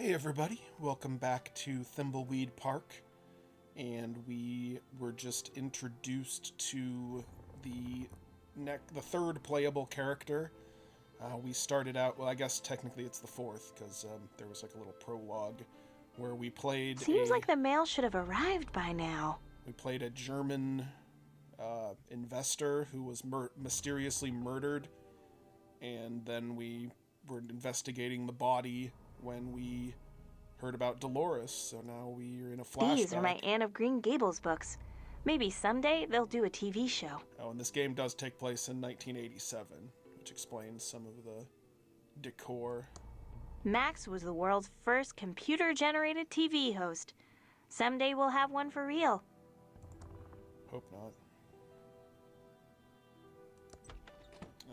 Hey everybody, welcome back to Thimbleweed Park, and we were just introduced to the third playable character. We started out, well, I guess technically it's the fourth, because there was like a little prologue where we played Seems like the mail should have arrived by now. we played a German investor who was mysteriously murdered, and then we were investigating the body when we heard about Delores, so now we're in a flashback. These are my Anne of Green Gables books. Maybe someday they'll do a TV show. Oh, and this game does take place in 1987, which explains some of the decor. Max was the world's first computer-generated TV host. Someday we'll have one for real. Hope not.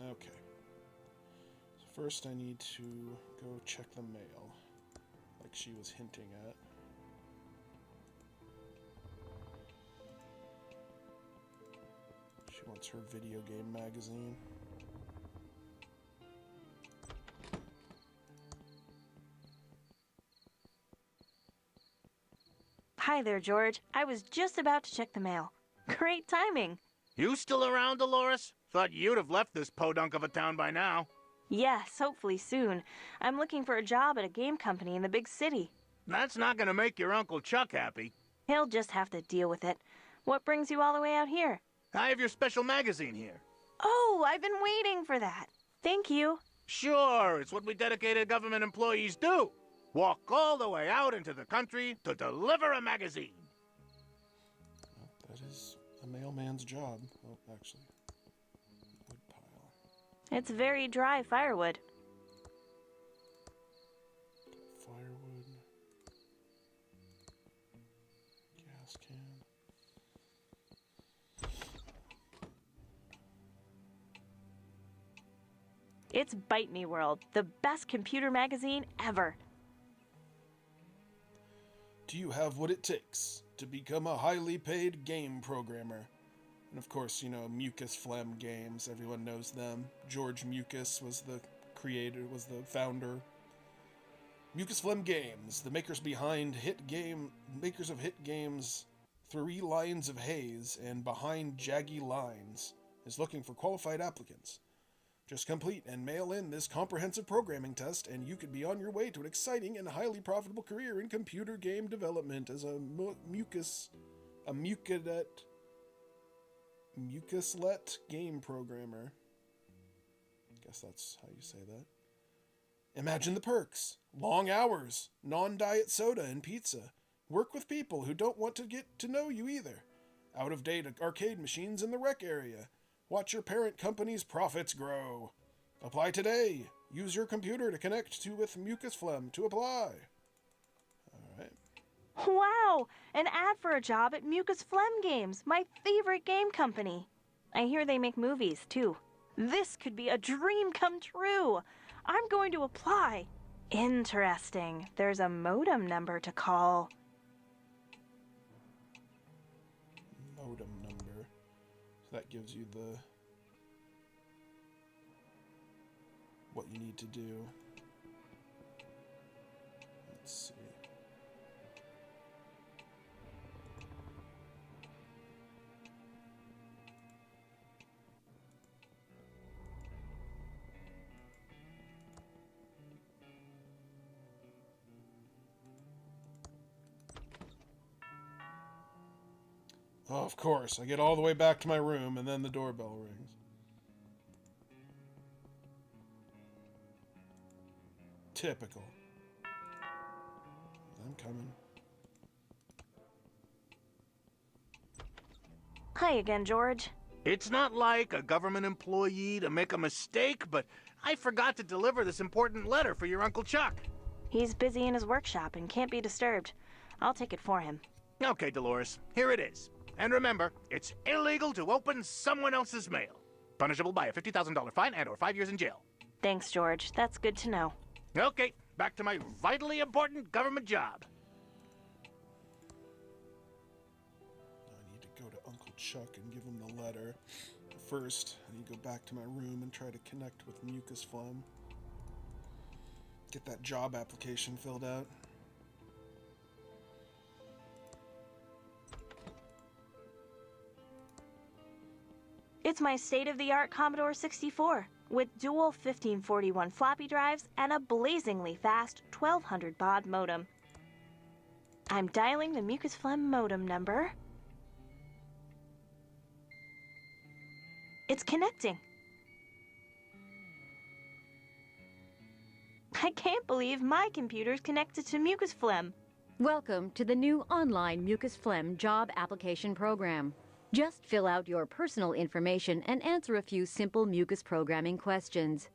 Okay. So first I need to go check the mail, like she was hinting at. She wants her video game magazine. Hi there, George. I was just about to check the mail. Great timing. You still around, Delores? Thought you'd have left this podunk of a town by now. Yes, hopefully soon. I'm looking for a job at a game company in the big city. That's not gonna make your Uncle Chuck happy. He'll just have to deal with it. What brings you all the way out here? I have your special magazine here. Oh, I've been waiting for that. Thank you. Sure, it's what we dedicated government employees do. Walk all the way out into the country to deliver a magazine. Well, that is a mailman's job. Well, actually, wood pile. It's very dry firewood. Firewood. Gas can. It's Bite Me World, the best computer magazine ever. Do you have what it takes to become a highly paid game programmer? And of course, you know, MmucasFlem Games, everyone knows them. George Mmucas was the creator, was the founder. MmucasFlem Games, the makers behind makers of hit games Three Lines of Haze and Behind Jaggy Lines, is looking for qualified applicants. Just complete and mail in this comprehensive programming test, and you could be on your way to an exciting and highly profitable career in computer game development as a MmucasLet game programmer. Guess that's how you say that. Imagine the perks: long hours, non-diet soda and pizza. Work with people who don't want to get to know you either. Out-of-date arcade machines in the rec area. Watch your parent company's profits grow. Apply today. Use your computer to connect with MmucasFlem to apply. Alright. Wow! An ad for a job at MmucasFlem Games, my favorite game company. I hear they make movies, too. This could be a dream come true. I'm going to apply. Interesting. There's a modem number to call. Modem number. So that gives you what you need to do. Let's see. Oh, of course. I get all the way back to my room, and then the doorbell rings. Typical. I'm coming. Hi again, George. It's not like a government employee to make a mistake, but I forgot to deliver this important letter for your Uncle Chuck. He's busy in his workshop and can't be disturbed. I'll take it for him. Okay, Delores, here it is. And remember, it's illegal to open someone else's mail. Punishable by a $50,000 fine and/or 5 years in jail. Thanks, George. That's good to know. Okay, back to my vitally important government job. I need to go to Uncle Chuck and give him the letter. First, I need to go back to my room and try to connect with MmucasFlem. Get that job application filled out. It's my state-of-the-art Commodore 64 with dual 1541 floppy drives and a blazingly fast 1200 baud modem. I'm dialing the MmucasFlem modem number. It's connecting. I can't believe my computer's connected to MmucasFlem. Welcome to the new online MmucasFlem job application program. Just fill out your personal information and answer a few simple Mucus programming questions.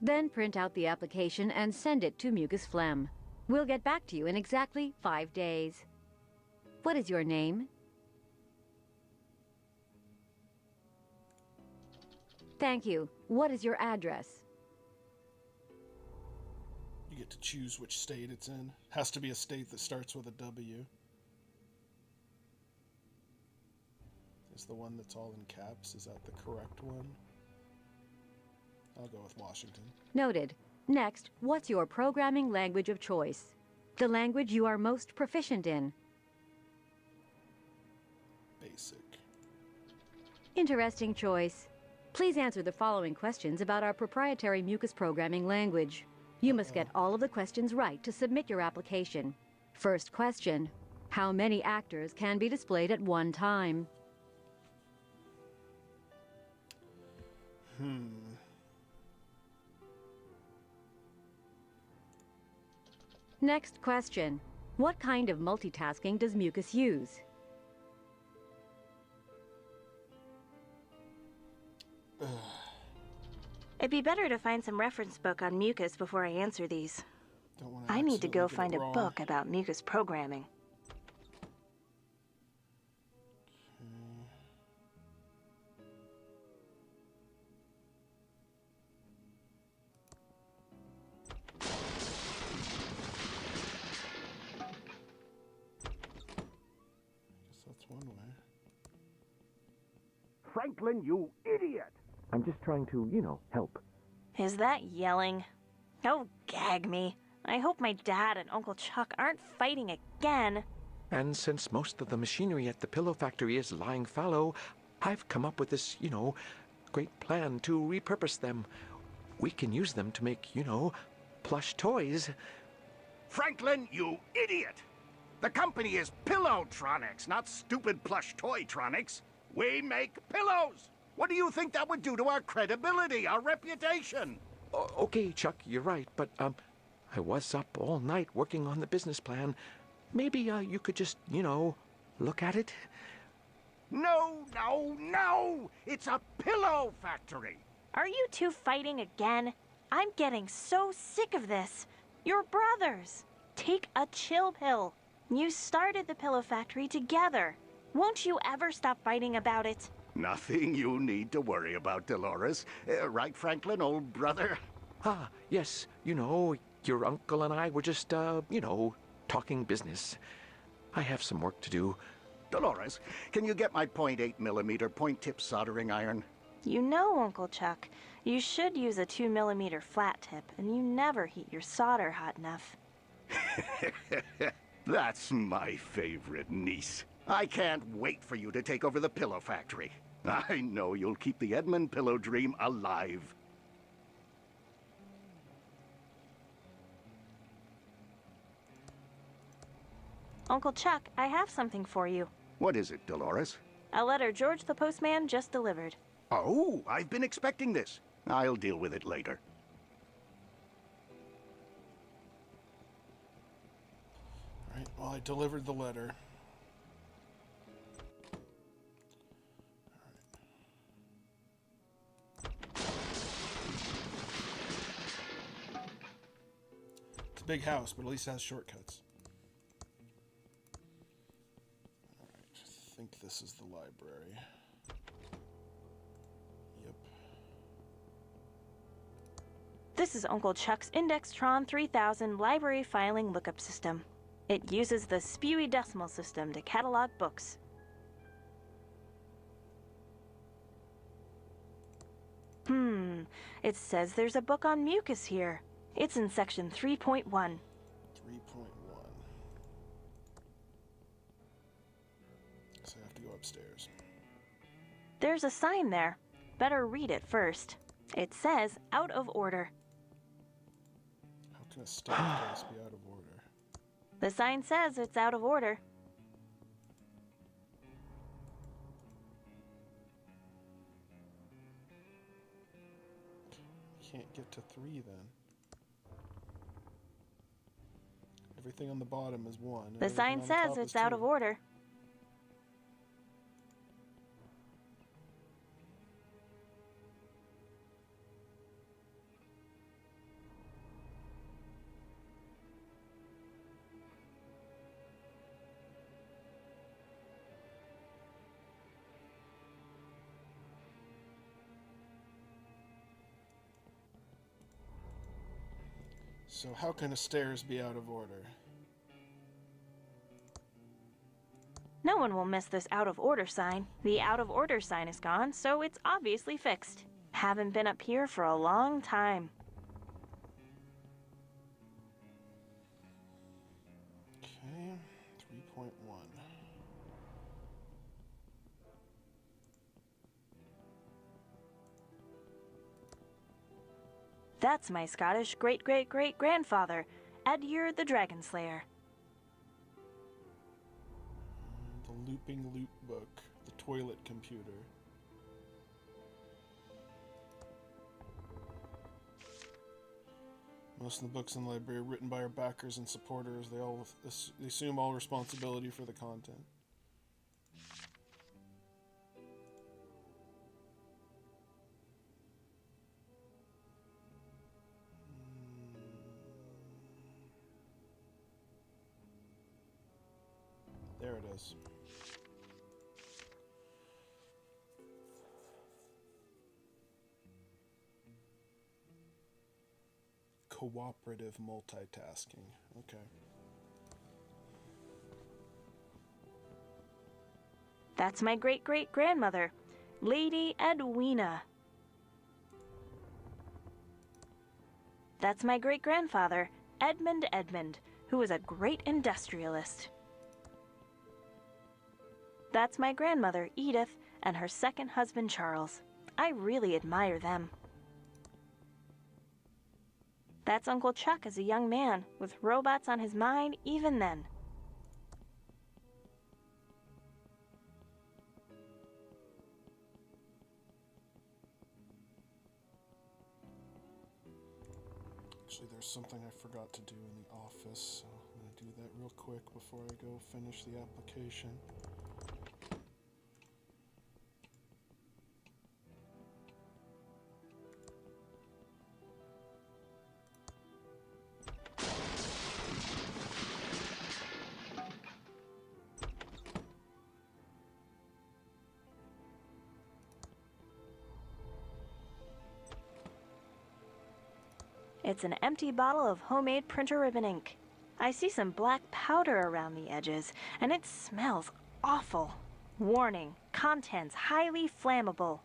Then print out the application and send it to MmucasFlem. We'll get back to you in exactly 5 days. What is your name? Thank you. What is your address? You get to choose which state it's in. Has to be a state that starts with a W. Is the one that's all in caps, is that the correct one? I'll go with Washington. Noted. Next, what's your programming language of choice? The language you are most proficient in. Basic. Interesting choice. Please answer the following questions about our proprietary Mucus programming language. You must get all of the questions right to submit your application. First question. How many actors can be displayed at one time? Next question. What kind of multitasking does Mucus use? It'd be better to find some reference book on Mucus before I answer these. Don't wanna I need to go accidentally find get it a wrong. book about Mucus programming. Guess that's one way. Franklin, you idiot! I'm just trying to, help. Is that yelling? Oh, gag me. I hope my dad and Uncle Chuck aren't fighting again. And since most of the machinery at the pillow factory is lying fallow, I've come up with this, great plan to repurpose them. We can use them to make, plush toys. Franklin, you idiot! The company is Pillowtronics, not stupid plush toytronics. We make pillows! What do you think that would do to our credibility, our reputation? Okay, Chuck, you're right, but, I was up all night working on the business plan. Maybe, you could just, look at it? No, no, no! It's a pillow factory! Are you two fighting again? I'm getting so sick of this. You're brothers. Take a chill pill. You started the pillow factory together. Won't you ever stop fighting about it? Nothing you need to worry about, Delores. Right, Franklin, old brother? Ah, yes, your uncle and I were just, talking business. I have some work to do. Delores, can you get my .8mm point-tip soldering iron? You know, Uncle Chuck, you should use a 2mm flat tip, and you never heat your solder hot enough. That's my favorite niece. I can't wait for you to take over the pillow factory. I know you'll keep the Edmund pillow dream alive. Uncle Chuck, I have something for you. What is it, Delores? A letter George the postman just delivered. Oh, I've been expecting this. I'll deal with it later. Alright, well, I delivered the letter. It's a big house, but at least it has shortcuts. Alright, I think this is the library. Yep. This is Uncle Chuck's Indextron 3000 library filing lookup system. It uses the spewy decimal system to catalog books. It says there's a book on Mucus here. It's in section 3.1. 3.1. So I have to go upstairs. There's a sign there. better read it first. It says out of order. How can a staircase be out of order? The sign says it's out of order. Can't get to 3 then. Everything on the bottom is 1. The sign says it's out of order. So how can a stairs be out of order? No one will miss this out of order sign. The out of order sign is gone, so it's obviously fixed. Haven't been up here for a long time. Okay, 3.1. That's my Scottish great-great-great-grandfather, Edgar the Dragon Slayer. The looping loop book, the toilet computer. Most of the books in the library are written by our backers and supporters. They assume all responsibility for the content. There it is. Cooperative multitasking. Okay. That's my great-great-grandmother, Lady Edwina. That's my great-grandfather, Edmund, who was a great industrialist. That's my grandmother, Edith, and her second husband, Charles. I really admire them. That's Uncle Chuck as a young man, with robots on his mind even then. Actually, there's something I forgot to do in the office, so I'm going to do that real quick before I go finish the application. It's an empty bottle of homemade printer ribbon ink. I see some black powder around the edges, and it smells awful. Warning, contents highly flammable.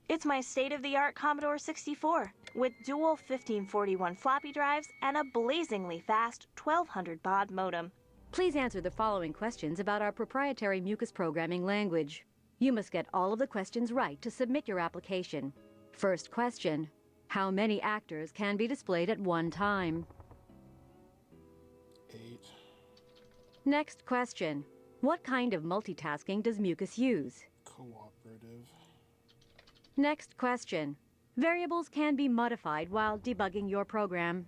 It's my state-of-the-art Commodore 64 with dual 1541 floppy drives and a blazingly fast 1200 baud modem. Please answer the following questions about our proprietary Mucas programming language. You must get all of the questions right to submit your application. First question: how many actors can be displayed at one time? 8. Next question: what kind of multitasking does Mucas use? Cooperative. Next question: variables can be modified while debugging your program.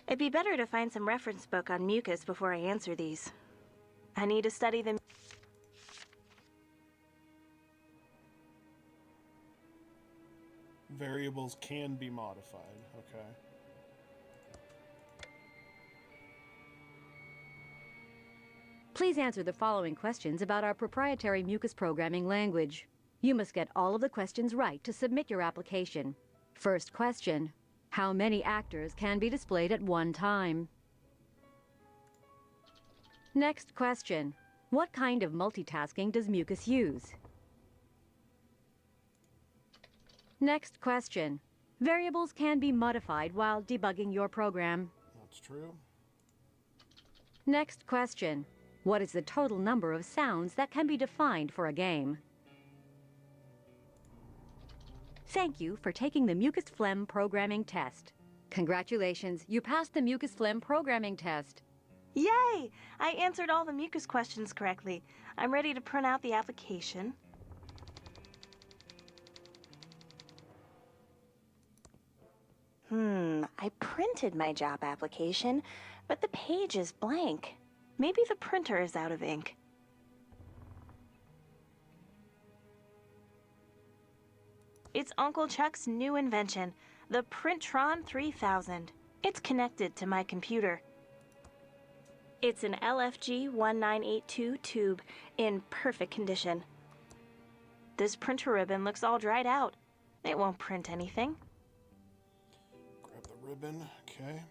It'd be better to find some reference book on Mucas before I answer these. I need to study them. Variables can be modified, okay. Please answer the following questions about our proprietary Mucas programming language. You must get all of the questions right to submit your application. First question: how many actors can be displayed at one time? Next question: What kind of multitasking does Mmucas use? Next question. Variables can be modified while debugging your program. That's true. Next question. What is the total number of sounds that can be defined for a game? Thank you for taking the MmucasFlem programming test. Congratulations, you passed the MmucasFlem programming test. Yay! I answered all the Mmucas questions correctly. I'm ready to print out the application. I printed my job application, but the page is blank. Maybe the printer is out of ink. It's Uncle Chuck's new invention, the Printron 3000. It's connected to my computer. It's an LFG 1982 tube in perfect condition. This printer ribbon looks all dried out. It won't print anything. Grab the ribbon, okay. Paper.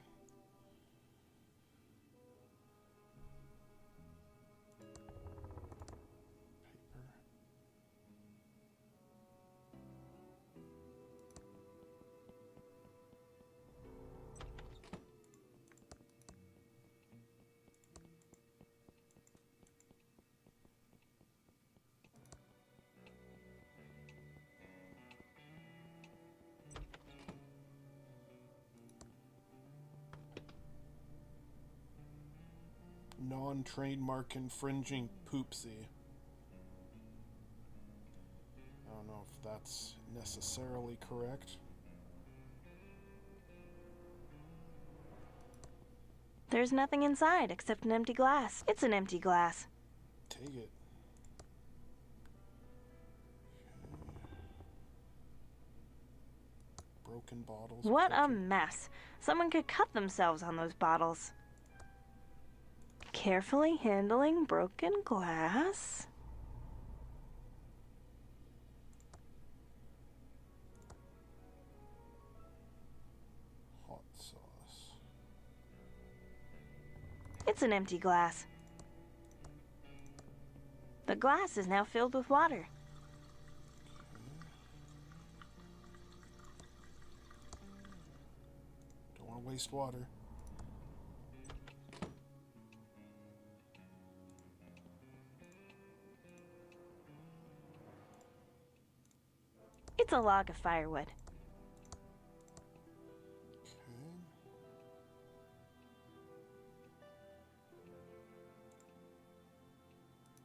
Non-trademark infringing poopsie. I don't know if that's necessarily correct. There's nothing inside except an empty glass. It's an empty glass. Take it. Broken bottles. What a mess. Someone could cut themselves on those bottles. Carefully handling broken glass. Hot sauce. It's an empty glass. The glass is now filled with water. Don't want to waste water. It's a log of firewood. Okay.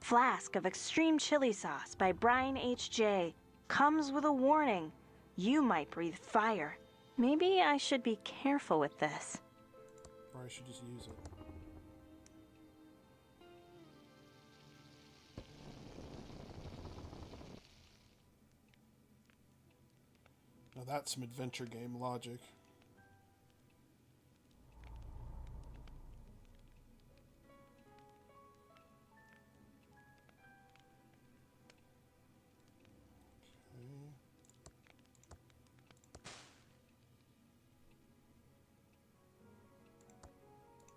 Flask of extreme chili sauce by Brian H.J. Comes with a warning. You might breathe fire. Maybe I should be careful with this. Or I should just use it. Now that's some adventure game logic. Okay.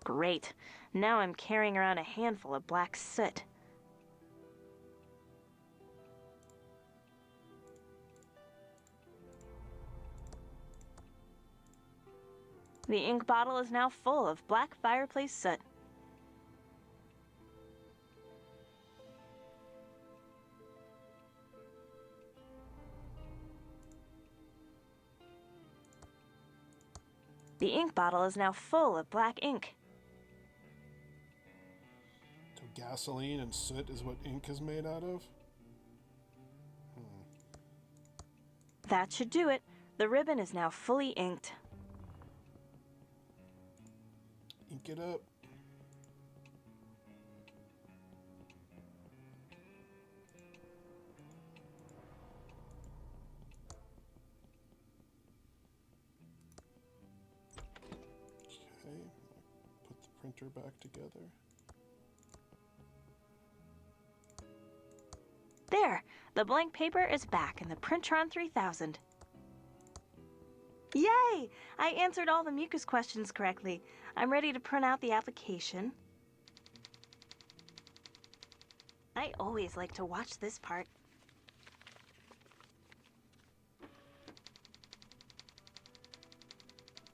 Great. Now I'm carrying around a handful of black soot. The ink bottle is now full of black fireplace soot. The ink bottle is now full of black ink. So gasoline and soot is what ink is made out of? That should do it. The ribbon is now fully inked. Ink it up. Okay, put the printer back together. There! The blank paper is back in the Printron 3000. Yay! I answered all the Mmucas questions correctly. I'm ready to print out the application. I always like to watch this part.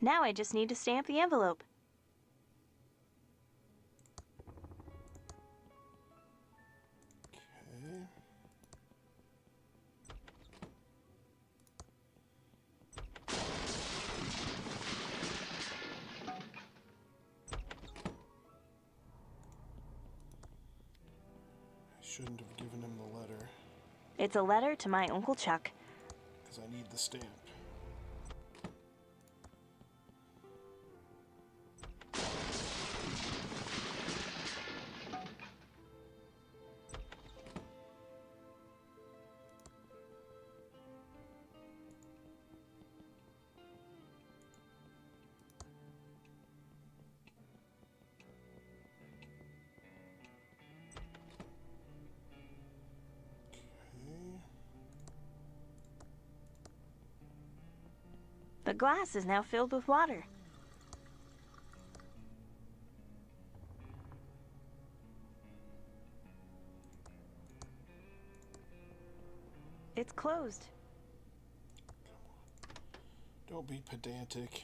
Now I just need to stamp the envelope. Okay. I shouldn't have given him the letter, It's a letter to my Uncle Chuck. because I need the stamp. Okay. The glass is now filled with water. It's closed. Don't be pedantic.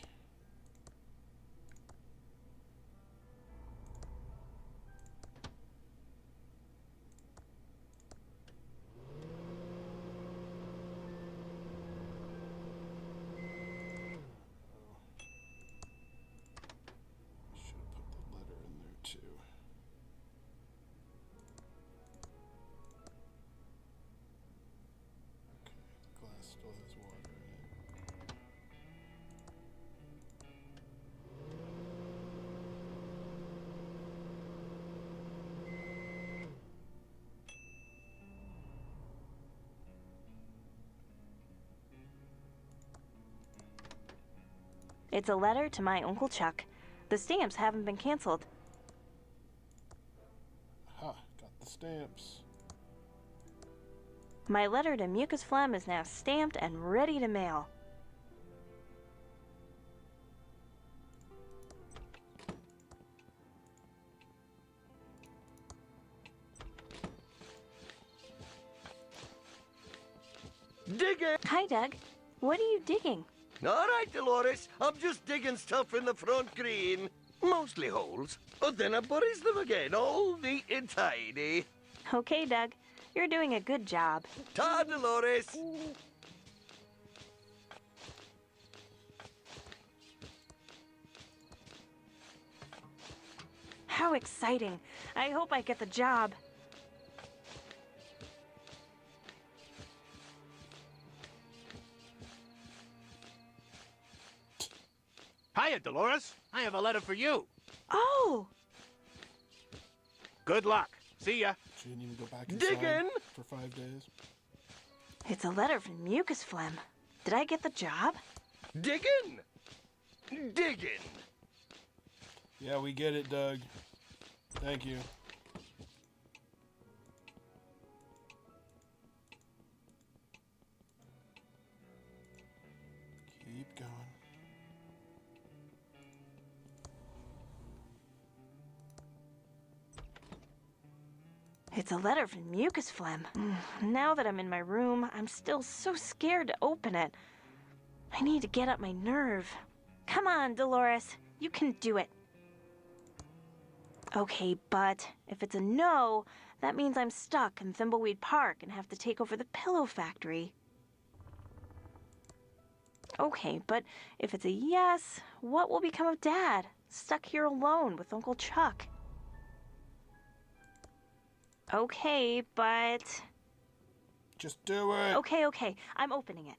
Should have put the letter in there too. Okay, the glass still has water in it. It's a letter to my Uncle Chuck. The stamps haven't been canceled. Ha! Got the stamps. My letter to MmucasFlem is now stamped and ready to mail. Digging! Hi, Doug. What are you digging? All right, Delores. I'm just digging stuff in the front green. Mostly holes. But then I buries them again, all neat and tidy. Okay, Doug. You're doing a good job. Ta, Delores. How exciting. I hope I get the job. Hiya, Delores. I have a letter for you. Oh! Good luck. See ya. She didn't even go back inside Digging! for 5 days. It's a letter from MmucasFlem. Did I get the job? Digging! Digging! Yeah, we get it, Doug. Thank you. Keep going. It's a letter from MmucasFlem. Now that I'm in my room, I'm still so scared to open it. I need to get up my nerve. Come on, Delores. You can do it. Okay, but if it's a no, that means I'm stuck in Thimbleweed Park and have to take over the pillow factory. Okay, but if it's a yes, what will become of Dad? Stuck here alone with Uncle Chuck. Okay, but... Just do it. Okay, I'm opening it.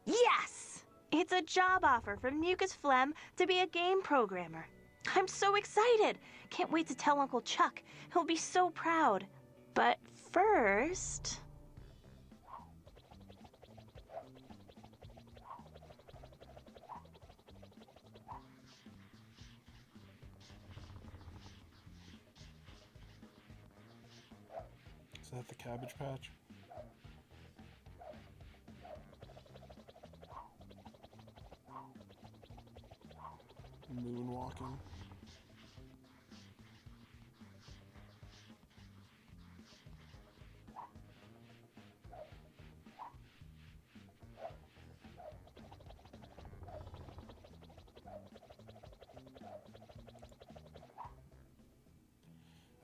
Yes! It's a job offer from MmucasFlem to be a game programmer. I'm so excited! Can't wait to tell Uncle Chuck. He'll be so proud. But first... Is that the Cabbage Patch? Moonwalking.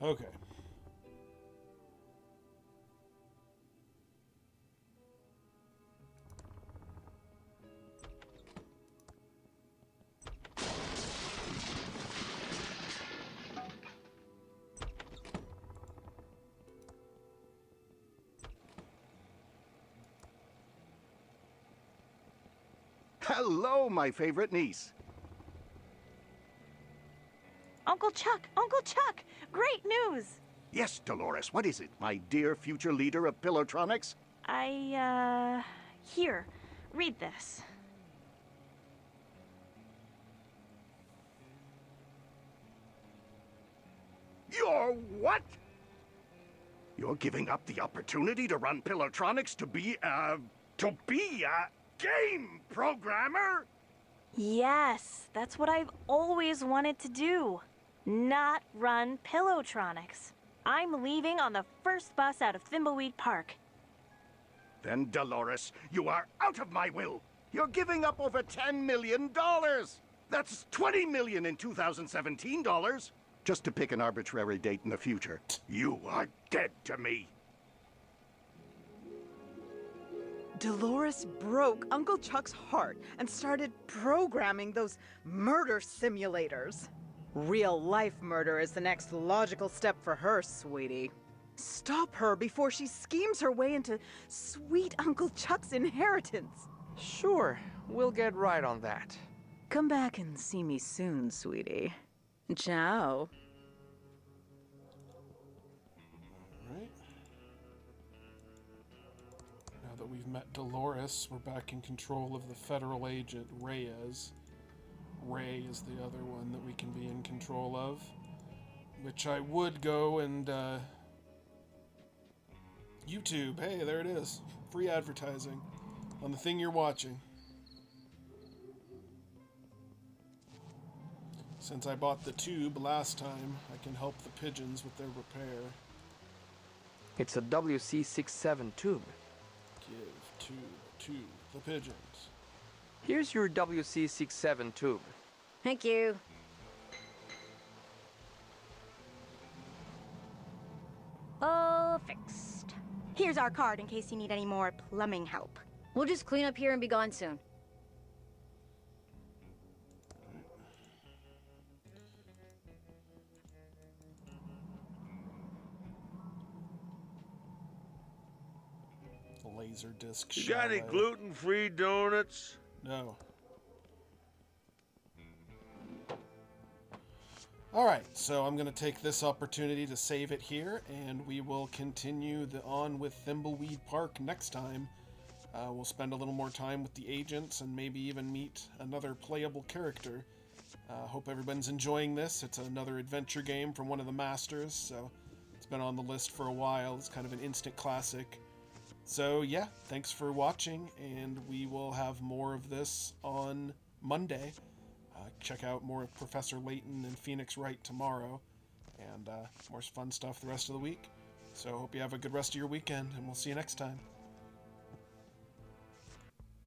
Okay. Hello, my favorite niece. Uncle Chuck! Uncle Chuck! Great news! Yes, Delores, what is it, my dear future leader of Pillowtronics? Here, read this. You're what? You're giving up the opportunity to run Pillowtronics to be a game programmer? Yes, that's what I've always wanted to do. Not run Pillowtronics. I'm leaving on the first bus out of Thimbleweed Park. Then, Delores, you are out of my will. You're giving up over $10 million. That's $20 million in 2017 dollars. Just to pick an arbitrary date in the future. You are dead to me. Delores broke Uncle Chuck's heart and started programming those murder simulators. Real-life murder is the next logical step for her, sweetie. Stop her before she schemes her way into sweet Uncle Chuck's inheritance. Sure, we'll get right on that. Come back and see me soon, sweetie. Ciao. Alright. Now that we've met Delores, we're back in control of the federal agent, Reyes. Ray is the other one that we can be in control of. Which I would go and, YouTube. Hey, there it is. Free advertising on the thing you're watching. Since I bought the tube last time, I can help the pigeons with their repair. It's a WC67 tube. Give tube to the pigeons. Here's your WC67 tube. Thank you. All fixed. Here's our card in case you need any more plumbing help. We'll just clean up here and be gone soon. The laser disc. You got any shadow. gluten-free donuts? No. Alright, so I'm going to take this opportunity to save it here, and we will continue on with Thimbleweed Park next time. We'll spend a little more time with the agents and maybe even meet another playable character. Hope everyone's enjoying this. It's another adventure game from one of the masters, so it's been on the list for a while. It's kind of an instant classic. So yeah, thanks for watching, and we will have more of this on Monday. Check out more of Professor Layton and Phoenix Wright tomorrow, and more fun stuff the rest of the week. So hope you have a good rest of your weekend, and we'll see you next time.